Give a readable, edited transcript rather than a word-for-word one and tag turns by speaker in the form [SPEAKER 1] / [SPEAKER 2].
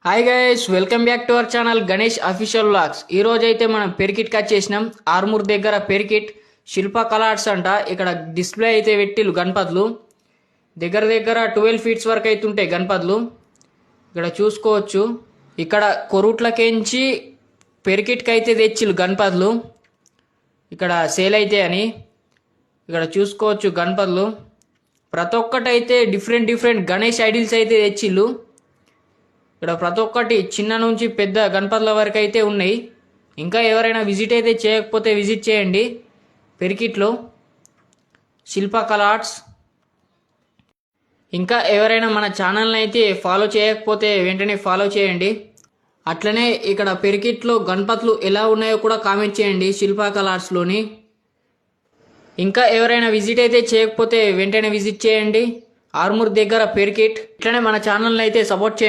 [SPEAKER 1] Hi guys, welcome back to our channel Ganesh official vlogs. ఈ రోజు అయితే మనం పెరికిట్ కట్ చేసినాం. ఆర్మూర్ దగ్గర పెరికిట్ శిల్ప కలార్ట్స్ అంట. ఇక్కడ డిస్ప్లే అయితే పెట్టిల్లు గణపతులు. దగ్గర దగ్గర 12 ఫీట్స్ వరకు అయితే ఉంటాయి గణపతులు. ఇక్కడ చూసుకోవచ్చు. ఇక్కడ కొరుట్లకేంచి పెరికిట్కి అయితే తెచ్చిల్లు గణపతులు. ఇక్కడ సేల్ అయితే అని ఇక్కడ చూసుకోవచ్చు గణపతులు. ప్రతి ఒక్కటైతే డిఫరెంట్ గణేష్ ఐడిల్స్ అయితే తెచ్చిల్లు. ఇక్కడ ప్రతి ఒక్కటి చిన్న నుంచి పెద్ద గణపతుల వరకు అయితే ఉన్నాయి. ఇంకా ఎవరైనా విజిట్ అయితే చేయకపోతే విజిట్ చేయండి పెరికిట్లో శిల్ప కలార్ట్స్. ఇంకా ఎవరైనా మన ఛానల్ని అయితే ఫాలో చేయకపోతే వెంటనే ఫాలో చేయండి. అట్లనే ఇక్కడ పెరికిట్లో గణపతులు ఎలా ఉన్నాయో కూడా కామెంట్ చేయండి శిల్ప కలార్ట్స్లోని. ఇంకా ఎవరైనా విజిట్ అయితే చేయకపోతే వెంటనే విజిట్ చేయండి ఆర్మూర్ దగ్గర పెరికిట్. ఇట్లనే మన ఛానల్ని అయితే సపోర్ట్ చేయండి.